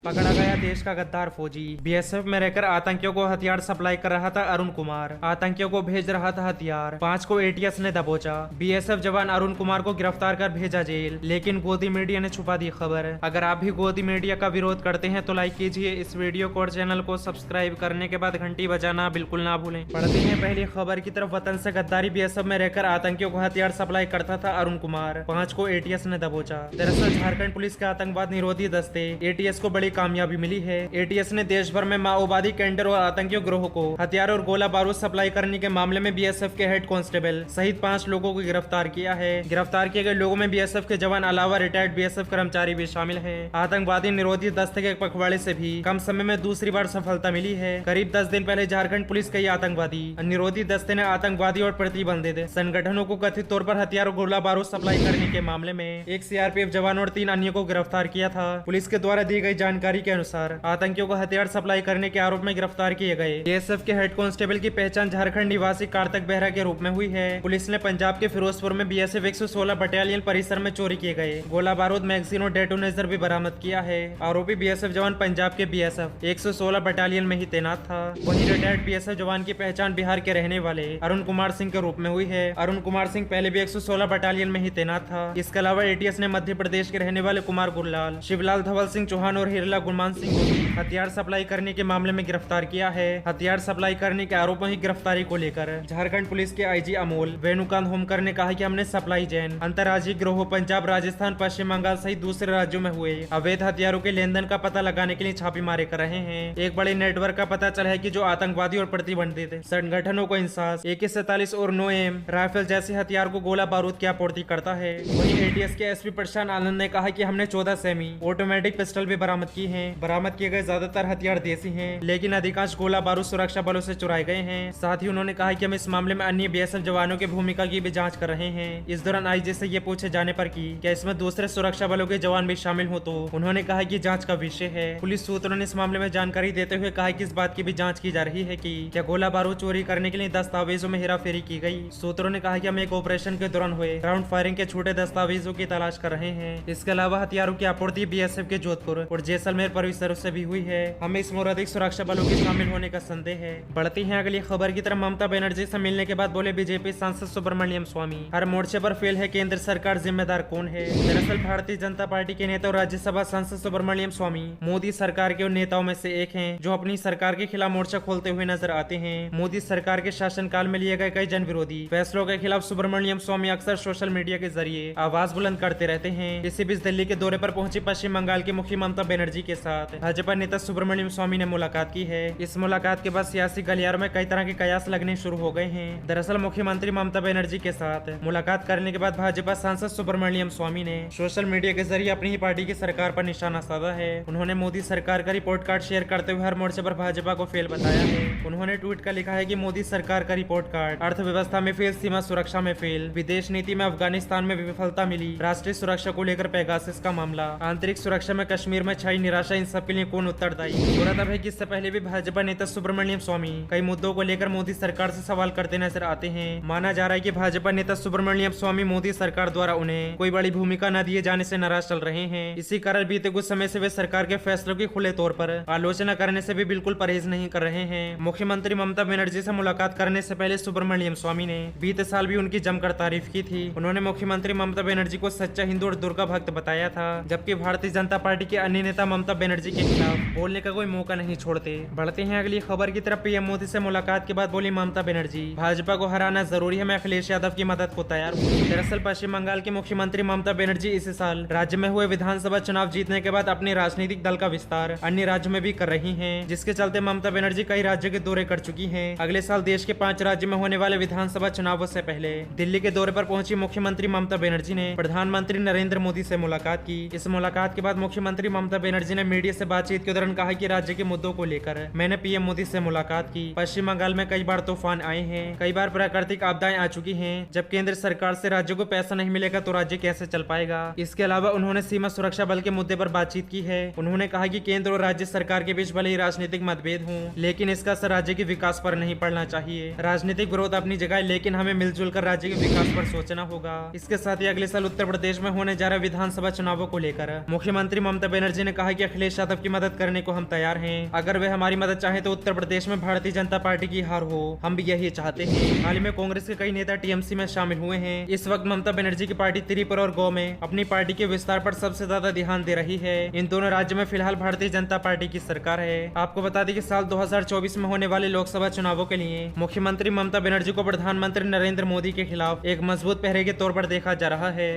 पकड़ा गया देश का गद्दार फौजी। बीएसएफ में रहकर आतंकियों को हथियार सप्लाई कर रहा था अरुण कुमार। आतंकियों को भेज रहा था हथियार। 5 को एटीएस ने दबोचा। बीएसएफ जवान अरुण कुमार को गिरफ्तार कर भेजा जेल, लेकिन गोदी मीडिया ने छुपा दी खबर। अगर आप भी गोदी मीडिया का विरोध करते हैं तो लाइक कीजिए इस वीडियो को और चैनल को सब्सक्राइब करने के बाद घंटी बजाना बिल्कुल ना भूलें। पढ़ते हैं पहली खबर की तरफ। वतन से गद्दारी। बीएसएफ में रहकर आतंकियों को हथियार सप्लाई करता था अरुण कुमार। 5 को एटीएस ने दबोचा। दरअसल झारखंड पुलिस के आतंकवाद निरोधी दस्ते एटीएस को बड़ी कामयाबी मिली है। एटीएस ने देश भर में माओवादी कैंडर और आतंकियों गिरोह को हथियार और गोला बारूद सप्लाई करने के मामले में बीएसएफ के हेड कांस्टेबल सहित 5 लोगों को गिरफ्तार किया है। गिरफ्तार किए गए लोगों में बीएसएफ के जवान अलावा रिटायर्ड बीएसएफ कर्मचारी भी शामिल हैं। आतंकवादी निरोधी दस्ते के पखवाड़े से भी कम समय में दूसरी बार सफलता मिली है। करीब 10 दिन पहले झारखंड पुलिस के आतंकवादी निरोधी दस्ते ने आतंकवादी और प्रतिबंधित संगठनों को कथित तौर पर हथियार और गोला बारूद सप्लाई करने के मामले में एक सीआरपीएफ जवान और 3 अन्य को गिरफ्तार किया था। पुलिस के द्वारा दी गई जानकारी के अनुसार आतंकियों को हथियार सप्लाई करने के आरोप में गिरफ्तार किए गए बीएसएफ के हेड कांस्टेबल की पहचान झारखंड निवासी कार्तिक बेहरा के रूप में हुई है। पुलिस ने पंजाब के फिरोजपुर में बीएसएफ 116 बटालियन परिसर में चोरी किए गए गोला बारूद, मैगजीन और डेटोनेटर भी बरामद किया है। आरोपी बीएसएफ जवान पंजाब के बीएसएफ 116 बटालियन में ही तैनात था। वहीं रिटायर्ड बीएसएफ जवान की पहचान बिहार के रहने वाले अरुण कुमार सिंह के रूप में हुई है। अरुण कुमार सिंह पहले भी 116 बटालियन में ही तैनात था। इसके अलावा एटीएस ने मध्य प्रदेश के रहने वाले कुमार गुरलाल, शिवलाल धवल सिंह चौहान और हिरला गुरमान सिंह को भी हथियार सप्लाई करने के मामले में गिरफ्तार किया है। हथियार सप्लाई करने के आरोपों की गिरफ्तारी को लेकर झारखंड पुलिस के आईजी अमोल वेणुकांत होमकर ने कहा कि हमने सप्लाई चेन अंतर्राज्यीय गिरोह पंजाब, राजस्थान, पश्चिम बंगाल सहित दूसरे राज्यों में हुए अवैध हथियारों के लेन देन का पता लगाने के लिए छापेमारी कर रहे हैं। एक बड़े नेटवर्क का पता चला है कि जो आतंकवादी और प्रतिबंधित संगठनों को इंसास AK-47 और 9M राइफल जैसे हथियार को गोला बारूद की आपूर्ति करता है। वहीं एटीएस के एसपी प्रशांत आनंद ने कहा कि हमने 14 सेमी ऑटोमेटिक पिस्टल भी बरामद की हैं। बरामद किए गए ज्यादातर हथियार देसी हैं, लेकिन अधिकांश गोला बारूद सुरक्षा बलों से चुराए गए हैं। साथ ही उन्होंने कहा कि हम इस मामले में अन्य बीएसएफ जवानों की भूमिका की भी जांच कर रहे हैं। इस दौरान आईजी से ये पूछे जाने पर कि क्या इसमें दूसरे सुरक्षा बलों के जवान भी शामिल हो, तो उन्होंने कहा कि जांच का विषय है। पुलिस सूत्रों ने इस मामले में जानकारी देते हुए कहा कि इस बात की भी जांच की जा रही है कि क्या गोला बारूद चोरी करने के लिए दस्तावेजों में हेराफेरी की गई। सूत्रों ने कहा कि हम एक ऑपरेशन के दौरान हुए राउंड फायरिंग के छूटे दस्तावेजों की तलाश कर रहे हैं। इसके अलावा हथियारों की आपूर्ति बीएसएफ के जोधपुर और जैसलमेर परिसरों से भी हुई है। हमें इसमें और अधिक सुरक्षा बलों के शामिल होने का संदेह है। बढ़ती है अगली खबर की तरफ। ममता बनर्जी से मिलने के बाद बोले बीजेपी सांसद सुब्रमण्यम स्वामी, हर मोर्चे पर फेल है केंद्र सरकार, जिम्मेदार कौन है। दरअसल भारतीय जनता पार्टी के नेता और राज्यसभा सांसद सुब्रमण्यम स्वामी मोदी सरकार के उन नेताओं में से एक हैं जो अपनी सरकार के खिलाफ मोर्चा खोलते हुए नजर आते हैं। मोदी सरकार के शासनकाल में लिए गए कई जन विरोधी फैसलों के खिलाफ सुब्रमण्यम स्वामी अक्सर सोशल मीडिया के जरिए आवाज बुलंद करते रहते हैं। इसी बीच दिल्ली के दौरे पर पहुंची पश्चिम बंगाल की मुख्यमंत्री ममता बनर्जी के साथ भाजपा नेता सुब्रमण्यम स्वामी ने मुलाकात की है। इस मुलाकात के बाद सियासी गलियारों में कई तरह के कयास लगने शुरू हो गए हैं। दरअसल मुख्यमंत्री ममता बनर्जी के साथ मुलाकात करने के बाद भाजपा सांसद सुब्रमण्यम स्वामी ने सोशल मीडिया के जरिए अपनी ही पार्टी की सरकार पर निशाना साधा है। उन्होंने मोदी सरकार का रिपोर्ट कार्ड शेयर करते हुए हर मोर्चे पर भाजपा को फेल बताया है। उन्होंने ट्वीट कर लिखा है कि मोदी सरकार का रिपोर्ट कार्ड अर्थव्यवस्था में फेल, सीमा सुरक्षा में फेल, विदेश नीति में अफगानिस्तान में विफलता मिली, राष्ट्रीय सुरक्षा को लेकर पेगासस का मामला, आंतरिक सुरक्षा में कश्मीर में छाई निराशा, इन सब के लिए कौन उत्तरदायी। गौरतलब है कि इससे पहले भी भाजपा नेता सुब्रमण्यम स्वामी कई मुद्दों को लेकर मोदी सरकार से सवाल करते नजर आते हैं। माना जा रहा है कि भाजपा नेता सुब्रमण्यम स्वामी मोदी सरकार द्वारा उन्हें कोई बड़ी भूमिका न दिए जाने से नाराज चल रहे हैं। इसी कारण बीते कुछ समय से वे सरकार के फैसलों की खुले तौर पर आलोचना करने से भी बिल्कुल परहेज नहीं कर रहे हैं। मुख्यमंत्री ममता बनर्जी से मुलाकात करने से पहले सुब्रमण्यम स्वामी ने बीते साल भी उनकी जमकर तारीफ की थी। उन्होंने मुख्यमंत्री ममता बनर्जी को सच्चा हिंदू और दुर्गा भक्त बताया था, जबकि भारतीय जनता पार्टी के अन्य नेता ममता बनर्जी के खिलाफ बोलने का कोई मौका नहीं छोड़ते। बढ़ते हैं अगली खबर की तरफ। पीएम मोदी से मुलाकात के बाद बोली ममता बनर्जी, भाजपा को हराना जरूरी है, मैं अखिलेश यादव की मदद को तैयार हूँ। दरअसल पश्चिम बंगाल की मुख्यमंत्री ममता बनर्जी इस साल राज्य में हुए विधानसभा चुनाव जीतने के बाद अपने राजनीतिक दल का विस्तार अन्य राज्यों में भी कर रही हैं, जिसके चलते ममता बनर्जी कई राज्यों के दौरे कर चुकी हैं। अगले साल देश के 5 राज्यों में होने वाले विधानसभा चुनावों से पहले दिल्ली के दौरे पर पहुंची मुख्यमंत्री ममता बनर्जी ने प्रधानमंत्री नरेंद्र मोदी से मुलाकात की। इस मुलाकात के बाद मुख्यमंत्री ममता बनर्जी ने मीडिया से बातचीत के दौरान कहा कि राज्य के मुद्दों को लेकर मैंने पीएम मोदी से मुलाकात की। पश्चिम बंगाल में कई बार तूफान आए हैं, कई बार प्राकृतिक आपदाएं आ चुकी हैं। जब केंद्र सरकार से राज्यों को पैसा नहीं मिलेगा तो राज्य कैसे चल पाएगा। इसके अलावा उन्होंने सीमा सुरक्षा बल के मुद्दे पर बातचीत की है। उन्होंने कहा कि केंद्र और राज्य सरकार के बीच भले ही राजनीतिक मतभेद हों, लेकिन इसका असर राज्य के विकास पर नहीं पड़ना चाहिए। राजनीतिक विरोध अपनी जगह, लेकिन हमें मिलजुल कर राज्य के विकास पर सोचना होगा। इसके साथ ही अगले साल उत्तर प्रदेश में होने जा रहे विधानसभा चुनावों को लेकर मुख्यमंत्री ममता बनर्जी ने कहा कि अखिलेश यादव की मदद करने को हम तैयार हैं। अगर वे हमारी मदद चाहें तो उत्तर प्रदेश में भारतीय जनता पार्टी की हार हो, हम भी यही चाहते हैं। हाल ही में कांग्रेस के कई नेता टीएमसी में शामिल हुए हैं। इस वक्त ममता बनर्जी की पार्टी त्रिपुरा और गोवा में अपनी पार्टी के विस्तार पर सबसे ज्यादा ध्यान दे रही है। इन दोनों राज्यों में फिलहाल भारतीय जनता पार्टी की सरकार है। आपको बता दें कि साल 2024 में होने वाले लोकसभा चुनावों के लिए मुख्यमंत्री ममता बनर्जी को प्रधानमंत्री नरेंद्र मोदी के खिलाफ एक मजबूत पहरे के तौर पर देखा जा रहा है।